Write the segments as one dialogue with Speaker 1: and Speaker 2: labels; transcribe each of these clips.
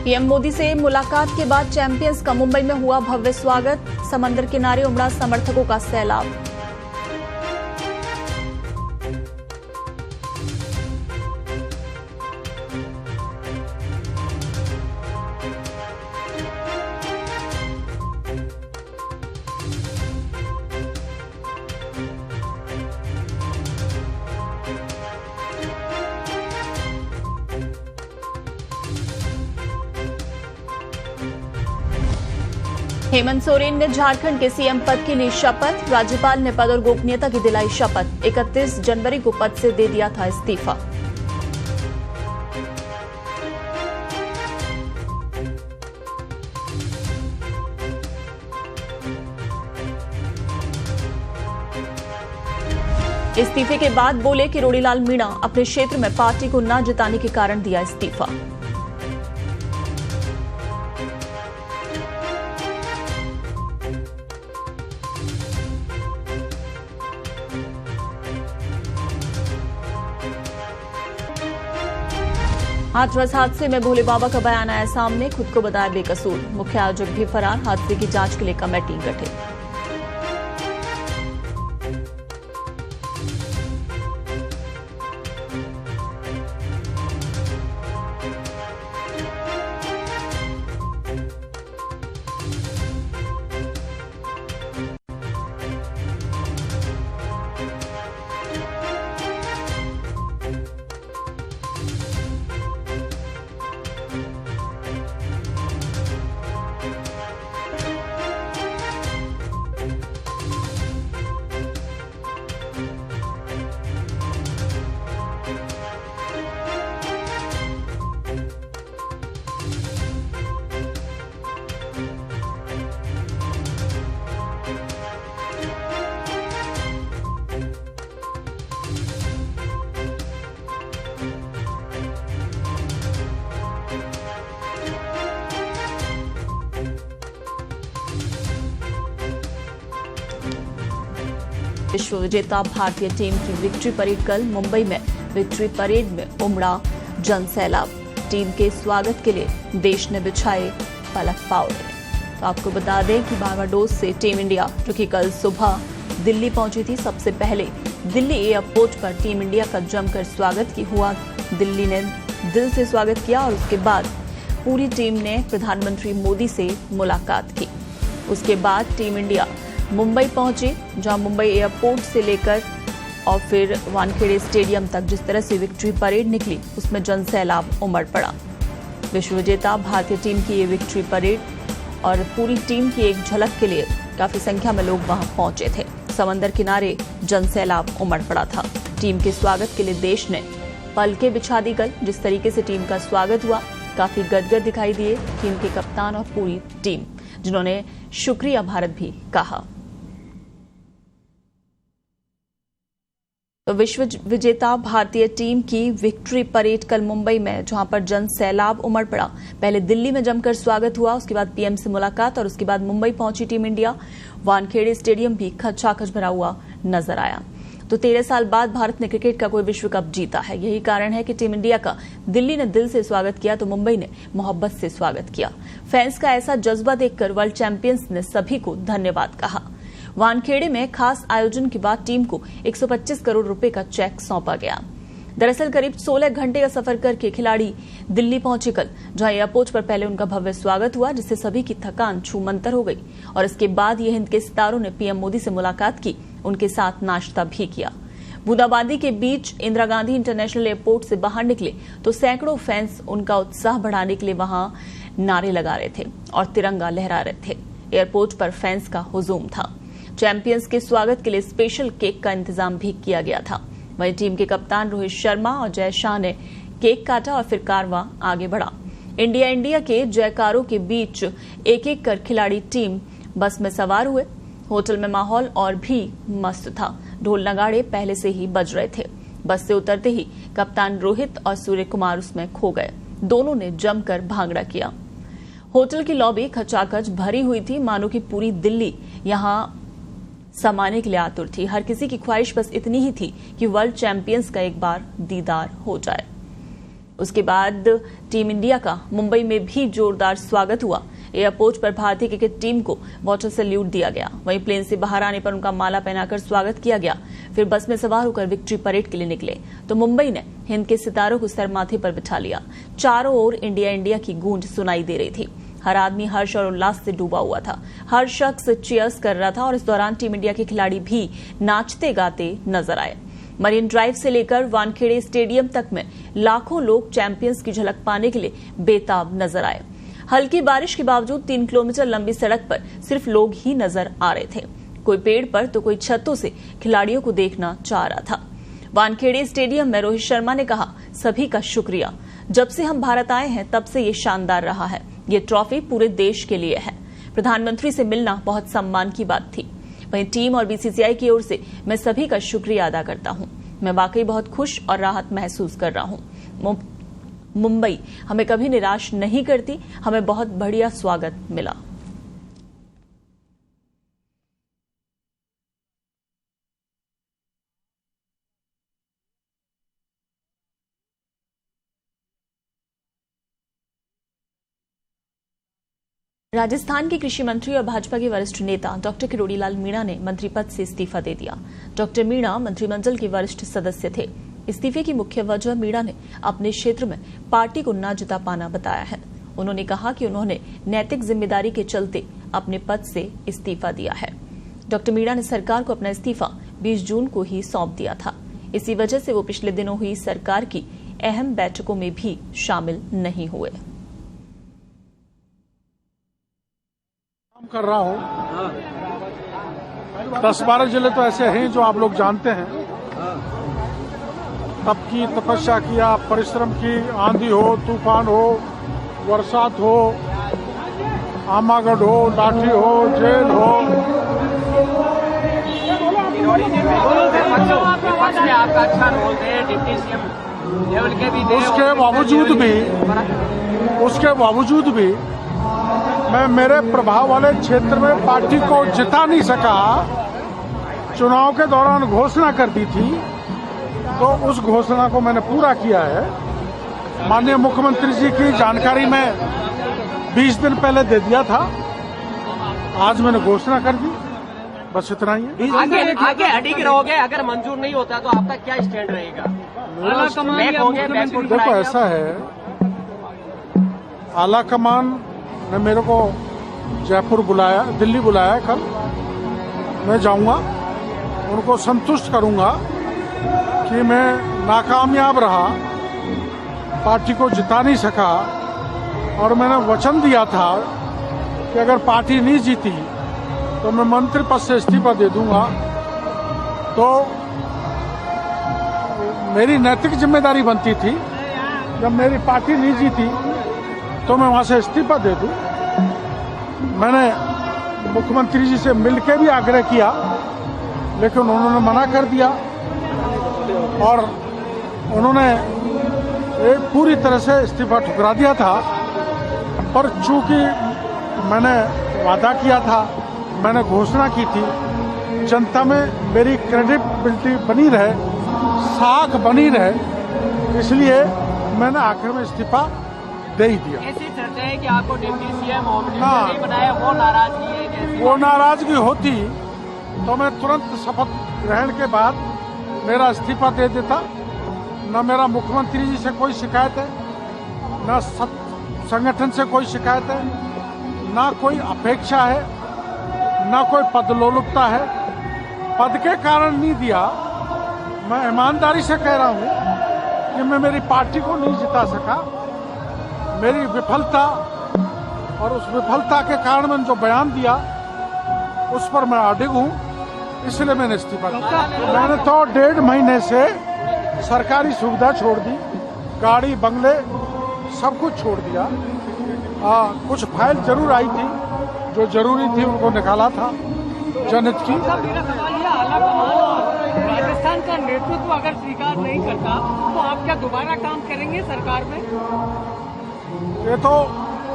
Speaker 1: PM Modi से मुलाकात के बाद चैंपियंस का मुंबई में हुआ भव्य स्वागत। समंदर किनारे उमड़ा समर्थकों का सैलाब। हेमंत सोरेन ने झारखंड के सीएम पद के लिए शपथ। राज्यपाल ने पद और गोपनीयता की दिलाई शपथ। 31 जनवरी को पद से दे दिया था इस्तीफा। इस्तीफे के बाद बोले कि रोड़ीलाल मीणा अपने क्षेत्र में पार्टी को न जिताने के कारण दिया इस्तीफा। हाथरस हादसे में भोले बाबा का बयान आया सामने। खुद को बताया बेकसूर। मुख्य आयोजक भी फरार। हादसे की जांच के लिए कमेटी गठित। विश्व विजेता भारतीय टीम की विक्ट्री परेड कल मुंबई में। विक्ट्री परेड में उमड़ा जन सैलाब। टीम के स्वागत के लिए देश ने बिछाए पलक पावड़े। तो आपको बता दें कि बारबाडोस से टीम इंडिया जो कि कल सुबह दिल्ली पहुंची थी, सबसे पहले दिल्ली एयरपोर्ट पर टीम इंडिया का जमकर स्वागत हुआ। दिल्ली ने दिल से स्वागत किया और उसके बाद पूरी टीम ने प्रधानमंत्री मोदी से मुलाकात की। उसके बाद टीम इंडिया मुंबई पहुंची, जहां मुंबई एयरपोर्ट से लेकर और फिर वानखेड़े स्टेडियम तक जिस तरह से विक्ट्री परेड निकली, उसमें जन सैलाब उमड़ पड़ा। विश्व विजेता भारतीय टीम की ये विक्ट्री परेड और पूरी टीम की एक झलक के लिए काफी संख्या में लोग वहां पहुंचे थे। समंदर किनारे जन सैलाब उमड़ पड़ा था। टीम के स्वागत के लिए देश ने पलकें बिछा दी। कल जिस तरीके से टीम का स्वागत हुआ, काफी गदगद दिखाई दिए टीम के कप्तान और पूरी टीम, जिन्होंने शुक्रिया भारत भी कहा। तो विश्व विजेता भारतीय टीम की विक्ट्री परेड कल मुंबई में, जहां पर जन सैलाब उमड़ पड़ा। पहले दिल्ली में जमकर स्वागत हुआ, उसके बाद पीएम से मुलाकात और उसके बाद मुंबई पहुंची टीम इंडिया। वानखेड़े स्टेडियम भी खचाखच भरा हुआ नजर आया। तो 13 साल बाद भारत ने क्रिकेट का कोई विश्व कप जीता है। यही कारण है कि टीम इंडिया का दिल्ली ने दिल से स्वागत किया तो मुंबई ने मोहब्बत से स्वागत किया। फैंस का ऐसा जज्बा देखकर वर्ल्ड चैंपियंस ने सभी को धन्यवाद कहा। वानखेड़े में खास आयोजन के बाद टीम को 125 करोड़ रुपए का चेक सौंपा गया। दरअसल करीब 16 घंटे का सफर करके खिलाड़ी दिल्ली पहुंचे कल, जहां एयरपोर्ट पर पहले उनका भव्य स्वागत हुआ, जिससे सभी की थकान छूमंतर हो गई। और इसके बाद ये हिंद के सितारों ने पीएम मोदी से मुलाकात की, उनके साथ नाश्ता भी किया। बूंदाबांदी के बीच इंदिरा गांधी इंटरनेशनल एयरपोर्ट से बाहर निकले तो सैकड़ों फैंस उनका उत्साह बढ़ाने के लिए वहां नारे लगा रहे थे और तिरंगा लहरा रहे थे। एयरपोर्ट पर फैंस का हुजूम था। चैंपियंस के स्वागत के लिए स्पेशल केक का इंतजाम भी किया गया था। वहीं टीम के कप्तान रोहित शर्मा और जय शाह ने केक काटा और फिर कारवां आगे बढ़ा। इंडिया के जयकारों के बीच एक एक कर खिलाड़ी टीम बस में सवार हुए। होटल में माहौल और भी मस्त था। ढोल नगाड़े पहले से ही बज रहे थे। बस से उतरते ही कप्तान रोहित और सूर्य कुमार उसमें खो गए। दोनों ने जमकर भांगड़ा किया। होटल की लॉबी खचाखच भरी हुई थी, मानो कि पूरी दिल्ली यहां समाने के लिए आतुर थी। हर किसी की ख्वाहिश बस इतनी ही थी कि वर्ल्ड चैंपियंस का एक बार दीदार हो जाए। उसके बाद टीम इंडिया का मुंबई में भी जोरदार स्वागत हुआ। एयरपोर्ट पर भारतीय क्रिकेट टीम को वाटर सैल्यूट दिया गया। वहीं प्लेन से बाहर आने पर उनका माला पहनाकर स्वागत किया गया। फिर बस में सवार होकर विक्ट्री परेड के लिए निकले तो मुंबई ने हिंद के सितारों को सर माथे पर बिठा लिया। चारों ओर इंडिया इंडिया की गूंज सुनाई दे रही थी। हर आदमी हर्ष और उल्लास से डूबा हुआ था। हर शख्स चीयर्स कर रहा था और इस दौरान टीम इंडिया के खिलाड़ी भी नाचते गाते नजर आए। मरीन ड्राइव से लेकर वानखेड़े स्टेडियम तक में लाखों लोग चैंपियंस की झलक पाने के लिए बेताब नजर आए। हल्की बारिश के बावजूद 3 किलोमीटर लंबी सड़क पर सिर्फ लोग ही नजर आ रहे थे। कोई पेड़ पर तो कोई छतों से खिलाड़ियों को देखना चाह रहा था। वानखेड़े स्टेडियम में रोहित शर्मा ने कहा, सभी का शुक्रिया। जब से हम भारत आए हैं तब से ये शानदार रहा है। ये ट्रॉफी पूरे देश के लिए है। प्रधानमंत्री से मिलना बहुत सम्मान की बात थी। वहीं टीम और बीसीसीआई की ओर से मैं सभी का शुक्रिया अदा करता हूं। मैं वाकई बहुत खुश और राहत महसूस कर रहा हूं। मुंबई हमें कभी निराश नहीं करती। हमें बहुत बढ़िया स्वागत मिला। राजस्थान के कृषि मंत्री और भाजपा के वरिष्ठ नेता डॉक्टर किरोड़ीलाल मीणा ने मंत्री पद से इस्तीफा दे दिया। डॉक्टर मीणा मंत्रिमंडल के वरिष्ठ सदस्य थे। इस्तीफे की मुख्य वजह मीणा ने अपने क्षेत्र में पार्टी को न जिता पाना बताया है। उन्होंने कहा कि उन्होंने नैतिक जिम्मेदारी के चलते अपने पद से इस्तीफा दिया है। डॉक्टर मीणा ने सरकार को अपना इस्तीफा 20 जून को ही सौंप दिया था। इसी वजह से वो पिछले दिनों हुई सरकार की अहम बैठकों में भी शामिल नहीं हुए।
Speaker 2: कर रहा हूँ 10-12 जिले तो ऐसे हैं जो आप लोग जानते हैं। तप की तपस्या किया, परिश्रम की, आंधी हो, तूफान हो, बरसात हो, आमागढ़ हो, लाठी हो, जेल हो।
Speaker 3: विपक्ष में आपका अच्छा रोल है, डिप्टी सीएम लेवल के भी।
Speaker 2: उसके बावजूद भी मैं मेरे प्रभाव वाले क्षेत्र में पार्टी को जिता नहीं सका। चुनाव के दौरान घोषणा कर दी थी तो उस घोषणा को मैंने पूरा किया है। माननीय मुख्यमंत्री जी की जानकारी में 20 दिन पहले दे दिया था। आज मैंने घोषणा कर दी, बस इतना ही है।
Speaker 3: आगे अडिग रहोगे, अगर मंजूर नहीं होता तो आपका क्या स्टैंड रहेगा?
Speaker 2: देखो ऐसा है, आला कमान ने मेरे को जयपुर बुलाया, दिल्ली बुलाया कल। मैं जाऊंगा, उनको संतुष्ट करूंगा कि मैं नाकामयाब रहा, पार्टी को जिता नहीं सका और मैंने वचन दिया था कि अगर पार्टी नहीं जीती तो मैं मंत्री पद से इस्तीफा दे दूंगा। तो मेरी नैतिक जिम्मेदारी बनती थी, जब मेरी पार्टी नहीं जीती तो मैं वहां से इस्तीफा दे दूं। मैंने मुख्यमंत्री जी से मिलकर भी आग्रह किया, लेकिन उन्होंने मना कर दिया और उन्होंने पूरी तरह से इस्तीफा ठुकरा दिया था। पर चूंकि मैंने वादा किया था, मैंने घोषणा की थी, जनता में मेरी क्रेडिबिलिटी बनी रहे, साख बनी रहे, इसलिए मैंने आखिर में इस्तीफा दे ही दिया।
Speaker 3: ऐसी चर्चा है कि आपको डिप्टी सीएम नहीं बनाया, वो नाराजगी है।
Speaker 2: वो नाराजगी होती तो मैं तुरंत शपथ ग्रहण के बाद मेरा इस्तीफा दे देता। न मेरा मुख्यमंत्री जी से कोई शिकायत है, न संगठन से कोई शिकायत है, न कोई अपेक्षा है, न कोई पदलोलुपता है। पद के कारण नहीं दिया। मैं ईमानदारी से कह रहा हूं कि मैं मेरी पार्टी को नहीं जिता सका। मेरी विफलता और उस विफलता के कारण मैंने जो बयान दिया उस पर मैं अडिग हूं, इसलिए मैंने इस्तीफा दिया। मैंने तो 1.5 महीने से सरकारी सुविधा छोड़ दी, गाड़ी बंगले सब कुछ छोड़ दिया। कुछ फाइल जरूर आई थी जो जरूरी थी, उनको निकाला था जनहित की।
Speaker 3: राजस्थान का नेतृत्व अगर स्वीकार नहीं करता तो आप क्या दोबारा काम करेंगे सरकार में?
Speaker 2: ये तो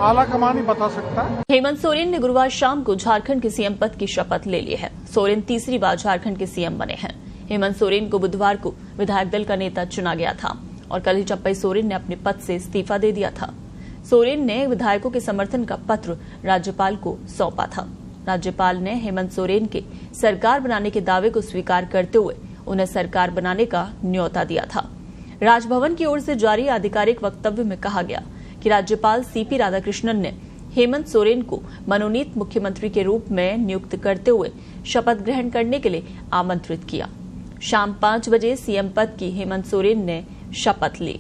Speaker 2: आला कमान ही बता सकता है।
Speaker 1: हेमंत सोरेन ने गुरुवार शाम को झारखंड के सीएम पद की शपथ ले ली है। सोरेन तीसरी बार झारखंड के सीएम बने हैं। हेमंत सोरेन को बुधवार को विधायक दल का नेता चुना गया था और कल ही चंपई सोरेन ने अपने पद से इस्तीफा दे दिया था। सोरेन ने विधायकों के समर्थन का पत्र राज्यपाल को सौंपा था। राज्यपाल ने हेमंत सोरेन के सरकार बनाने के दावे को स्वीकार करते हुए उन्हें सरकार बनाने का न्योता दिया था। राजभवन की ओर से जारी आधिकारिक वक्तव्य में कहा गया कि राज्यपाल सीपी राधाकृष्णन ने हेमंत सोरेन को मनोनीत मुख्यमंत्री के रूप में नियुक्त करते हुए शपथ ग्रहण करने के लिए आमंत्रित किया। शाम 5 बजे सीएम पद की हेमंत सोरेन ने शपथ ली।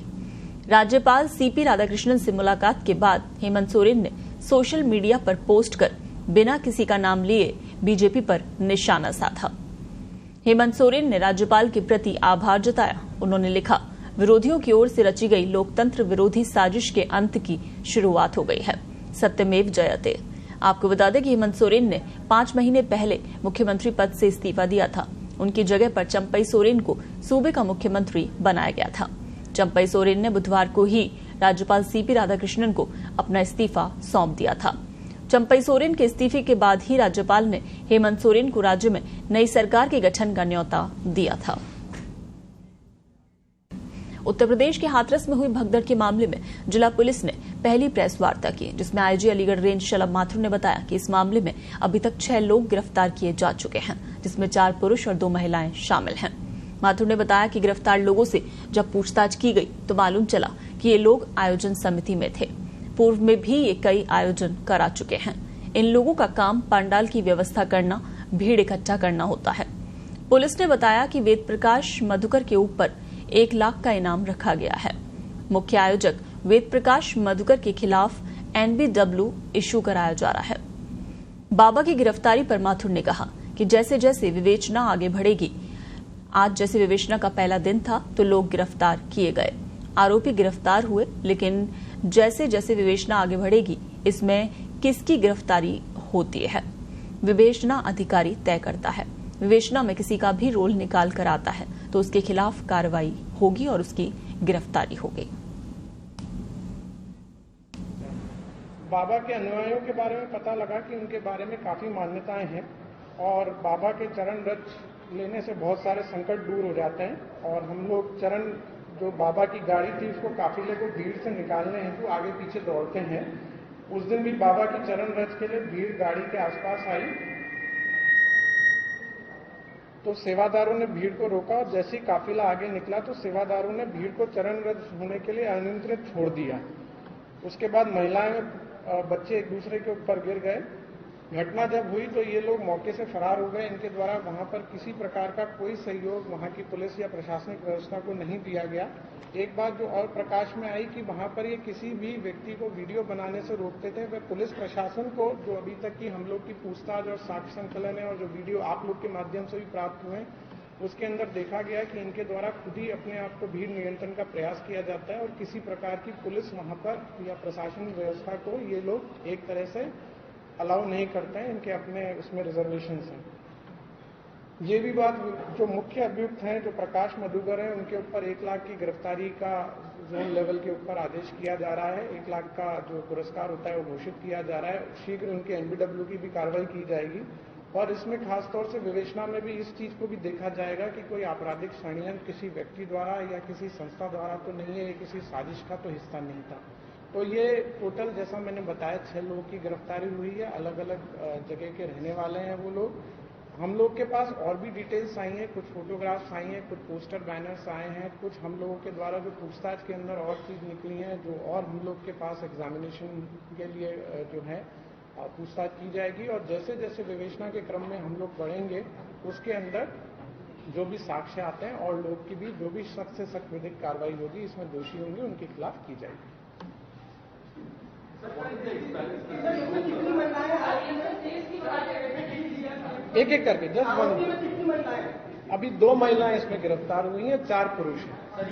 Speaker 1: राज्यपाल सीपी राधाकृष्णन से मुलाकात के बाद हेमंत सोरेन ने सोशल मीडिया पर पोस्ट कर बिना किसी का नाम लिए बीजेपी पर निशाना साधा। हेमंत सोरेन ने राज्यपाल के प्रति आभार जताया। उन्होंने लिखा, विरोधियों की ओर से रची गई लोकतंत्र विरोधी साजिश के अंत की शुरुआत हो गई है। सत्यमेव जयते। आपको बता दें कि हेमंत सोरेन ने 5 महीने पहले मुख्यमंत्री पद से इस्तीफा दिया था। उनकी जगह पर चंपई सोरेन को सूबे का मुख्यमंत्री बनाया गया था। चंपई सोरेन ने बुधवार को ही राज्यपाल सीपी राधाकृष्णन को अपना इस्तीफा सौंप दिया था। चंपई सोरेन के इस्तीफे के बाद ही राज्यपाल ने हेमंत सोरेन को राज्य में नई सरकार के गठन का न्योता दिया था। उत्तर प्रदेश के हाथरस में हुई भगदड़ के मामले में जिला पुलिस ने पहली प्रेस वार्ता की, जिसमें आईजी अलीगढ़ रेंज शलभ माथुर ने बताया कि इस मामले में अभी तक 6 लोग गिरफ्तार किए जा चुके हैं, जिसमें 4 पुरुष और 2 महिलाएं शामिल हैं। माथुर ने बताया कि गिरफ्तार लोगों से जब पूछताछ की गई तो मालूम चला कि ये लोग आयोजन समिति में थे। पूर्व में भी ये कई आयोजन करा चुके हैं। इन लोगों का काम पंडाल की व्यवस्था करना, भीड़ इकट्ठा करना होता है। पुलिस ने बताया कि वेद प्रकाश मधुकर के ऊपर 1 लाख का इनाम रखा गया है। मुख्य आयोजक वेद प्रकाश मधुकर के खिलाफ NBW इशू कराया जा रहा है। बाबा की गिरफ्तारी पर माथुर ने कहा कि जैसे जैसे विवेचना आगे बढ़ेगी, आज जैसे विवेचना का पहला दिन था तो लोग गिरफ्तार किए गए, आरोपी गिरफ्तार हुए, लेकिन जैसे जैसे विवेचना आगे बढ़ेगी इसमें किसकी गिरफ्तारी होती है विवेचना अधिकारी तय करता है। विवेचना में किसी का भी रोल निकाल कर आता है तो उसके खिलाफ कार्रवाई होगी और उसकी गिरफ्तारी होगी।
Speaker 2: बाबा के अनुयायियों के बारे में पता लगा कि उनके बारे में काफी मान्यताएं हैं और बाबा के चरण रज लेने से बहुत सारे संकट दूर हो जाते हैं। और हम लोग चरण जो बाबा की गाड़ी थी उसको काफिले को भीड़ से निकालने हेतु आगे पीछे दौड़ते हैं। उस दिन भी बाबा की चरण रज के लिए भीड़ गाड़ी के आसपास आई तो सेवादारों ने भीड़ को रोका और जैसे ही काफिला आगे निकला तो सेवादारों ने भीड़ को चरण रज होने के लिए अनियंत्रित छोड़ दिया। उसके बाद महिलाएं बच्चे एक दूसरे के ऊपर गिर गए। घटना जब हुई तो ये लोग मौके से फरार हो गए। इनके द्वारा वहां पर किसी प्रकार का कोई सहयोग वहां की पुलिस या प्रशासनिक व्यवस्था को नहीं दिया गया। एक बात जो और प्रकाश में आई कि वहां पर ये किसी भी व्यक्ति को वीडियो बनाने से रोकते थे। वह पुलिस प्रशासन को, जो अभी तक की हम लोग की पूछताछ और साक्ष्य संकलन है और जो वीडियो आप लोग के माध्यम से भी प्राप्त हुए, उसके अंदर देखा गया कि इनके द्वारा खुद ही अपने आप को भीड़ नियंत्रण का प्रयास किया जाता है और किसी प्रकार की पुलिस वहां पर या प्रशासनिक व्यवस्था को ये लोग एक तरह से अलाउ नहीं करते हैं। इनके अपने उसमें रिजर्वेशंस हैं। ये भी बात जो मुख्य अभियुक्त हैं, जो प्रकाश मधुकर हैं, उनके ऊपर 1 लाख की गिरफ्तारी का जोन लेवल के ऊपर आदेश किया जा रहा है। 1 लाख का जो पुरस्कार होता है वो घोषित किया जा रहा है। शीघ्र उनके NBW की भी कार्रवाई की जाएगी और इसमें खासतौर से विवेचना में भी इस चीज को भी देखा जाएगा कि कोई आपराधिक षड्यंत्र किसी व्यक्ति द्वारा या किसी संस्था द्वारा तो नहीं है, किसी साजिश का तो हिस्सा नहीं था। तो ये टोटल जैसा मैंने बताया 6 लोगों की गिरफ्तारी हुई है। अलग अलग जगह के रहने वाले हैं वो लोग। हम लोग के पास और भी डिटेल्स आई हैं, कुछ फोटोग्राफ्स आई हैं, कुछ पोस्टर बैनर्स आए हैं, कुछ हम लोगों के द्वारा जो पूछताछ के अंदर और चीज निकली है, जो और हम लोग के पास एग्जामिनेशन के लिए जो है पूछताछ की जाएगी। और जैसे जैसे विवेचना के क्रम में हम लोग बढ़ेंगे उसके अंदर जो भी साक्ष्य आते हैं और लोग की भी जो भी सख्त से सख्त विधिक कार्रवाई होगी, इसमें दोषी होंगे, उनके खिलाफ की जाएगी। एक एक करके 10 बंद। अभी 2 महिलाएं इसमें गिरफ्तार हुई हैं, 4 पुरुष हैं।